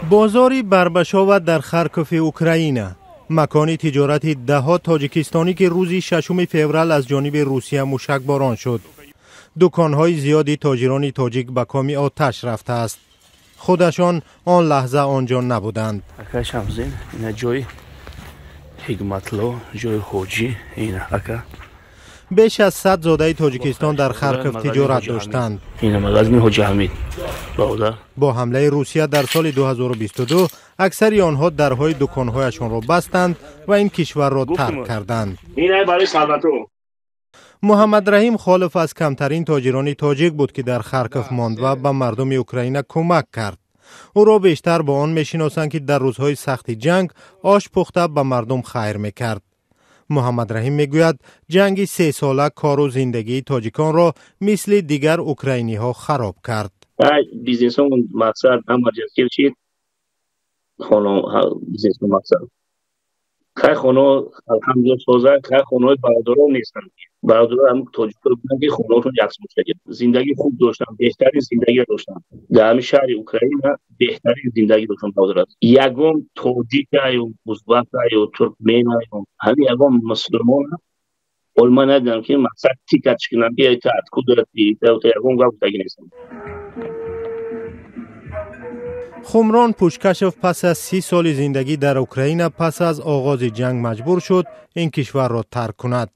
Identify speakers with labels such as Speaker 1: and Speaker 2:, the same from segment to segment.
Speaker 1: بازاری بربشاوه در خارکوف اوکراین، مکان تجارت دهات تاجیکستانی که روز 6 فوریه از جانب روسیه موشکباران شد. دکانهای زیادی تاجران تاجیک به کام آتش رفته است. خودشان آن لحظه آنجا نبودند.
Speaker 2: این جای حکمتلو، جای خوجی، این اکا.
Speaker 1: بیش از 100 زاده تاجیکستان در خارکوف تجارت داشتند.
Speaker 2: این مغازه حاجی حمید.
Speaker 1: با حمله روسیه در سال 2022 اکثر آنها درهای دکانهایشان را بستند و این کشور را ترک کردند. محمد رحیم خالف از کمترین تاجران تاجیک بود که در خارکوف ماند و به مردم اوکراین کمک کرد. او را بیشتر با آن میشناسند که در روزهای سخت جنگ آش پخته به مردم خیر میکرد. محمد رحیم میگوید جنگ 3 ساله کار و زندگی تاجیکان را مثل دیگر اوکراینی ها خراب کرد.
Speaker 3: بیزنس اون مقصد امرجنسی چی خانه بیزنس مقصد خیلی خانه الحمدلله سازه خیلی خانه برادران نیستن. برادران هم تاجیک بودن که خانه‌شون یکس مشکل زندگی خوب داشتن، بهترین زندگی داشتن. در همین شهر اوکراین بهترین زندگی داشتن برادران. یگم تاجیک یا ازبک یا ترکمن یا همین یگم مسلمان علما ندارن که مقصد تیکش کنن بیای تا کدرتی تا یگم گفتگی نیستن.
Speaker 1: خمران پوشکشف پس از 30 سال زندگی در اوکراین پس از آغاز جنگ مجبور شد این کشور را ترک کند.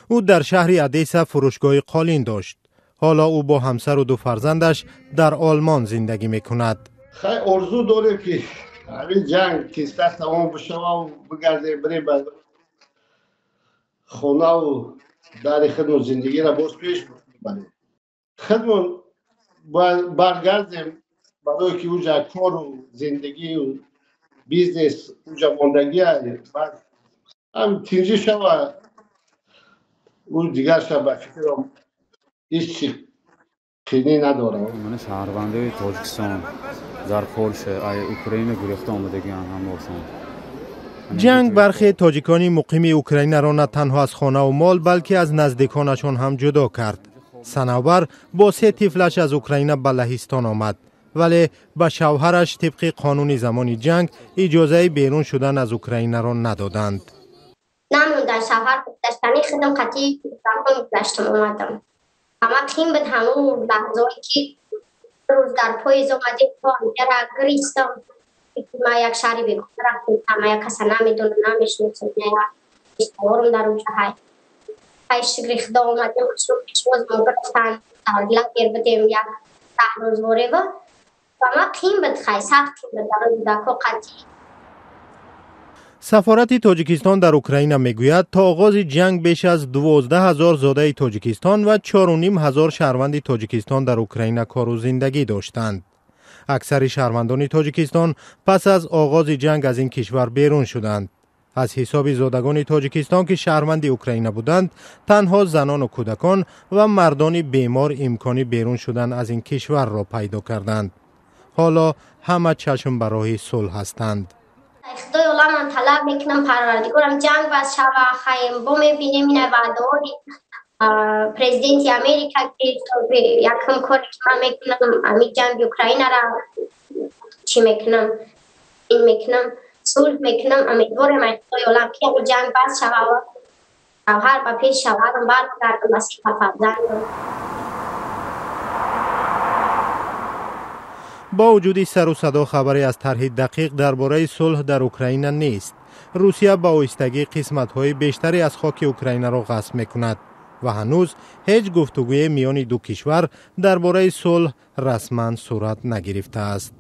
Speaker 1: او در شهر ادیسا فروشگاه قالین داشت. حالا او با همسر و 2 فرزندش در آلمان زندگی میکند.
Speaker 4: خیلی آرزو داره که همین جنگ که سخت تمام بشه و بگرده بریم به خانه و در خدمت زندگی را باز پیش ببریم. خدمت برگردیم برای که اونجا کار و زندگی و بیزنس اونجا ماندگی بعد هم تینجی شوه اون دیگر شب فکرم هیچ چی خیلی ندارم.
Speaker 5: من شهرونده تاجیکستان در پولش اوکراین گرفته آمدگی هم باشم.
Speaker 1: جنگ برخی تاجیکانی مقیم اوکراین را نه تنها از خانه و مال بلکه از نزدیکانشان هم جدا کرد. سنوبر با 3 طفلش از اوکراین به لهستان آمد، ولی به شوهرش طبق قانون زمان جنگ اجازه بیرون شدن از اوکراین را ندادند.
Speaker 6: نموندن شوهر گفتشتنی خودم قطعی درخون گذشتم اومدم. اما خیم بود همون لحظه‌ای که روز در پاییز اومدیم تا اینجا گریستم. ما یک شهری بگم رفتم، ما یک کسی نمیدونم نمیشناسم، یا اشتبارم در اونجا های شکری خدا اومدیم شروع پیشواز ما گرفتن تعلیق گیر بودیم یک 10 روز باره با و ما خیم بود خیلی سخت خیم بود در اون دکو قطعی.
Speaker 1: سفارت تاجیکستان در اوکراین میگوید تا آغاز جنگ بیش از 12,000 زاده تاجیکستان و 4,500 شهروند تاجیکستان در اوکراین کار و زندگی داشتند. اکثر شهروندان تاجیکستان پس از آغاز جنگ از این کشور بیرون شدند. از حساب زادگان تاجیکستان که شهروند اوکراین بودند، تنها زنان و کودکان و مردان بیمار امکانی بیرون شدن از این کشور را پیدا کردند. حالا همه چشم برای صلح هستند.
Speaker 6: خدای الله من طلب میکنم پروردگارم جنگ بس شوه خیلی با میبینیم این وعده‌های پرزیدنت امریکا که یکم کاری که من میکنم امی جنگ اوکراین را چی میکنم این میکنم صلح میکنم امیدوارم خدای الله که جنگ بس شوه و شوهر با پیش شوهرم برگردم مسیح فرزندم.
Speaker 1: با وجود سر و صدا خبری از طرح دقیق درباره صلح در اوکراین نیست. روسیه با آهستگی قسمت‌های بیشتری از خاک اوکراین را غصب می‌کند و هنوز هیچ گفتگوی میان 2 کشور درباره صلح رسما صورت نگرفته است.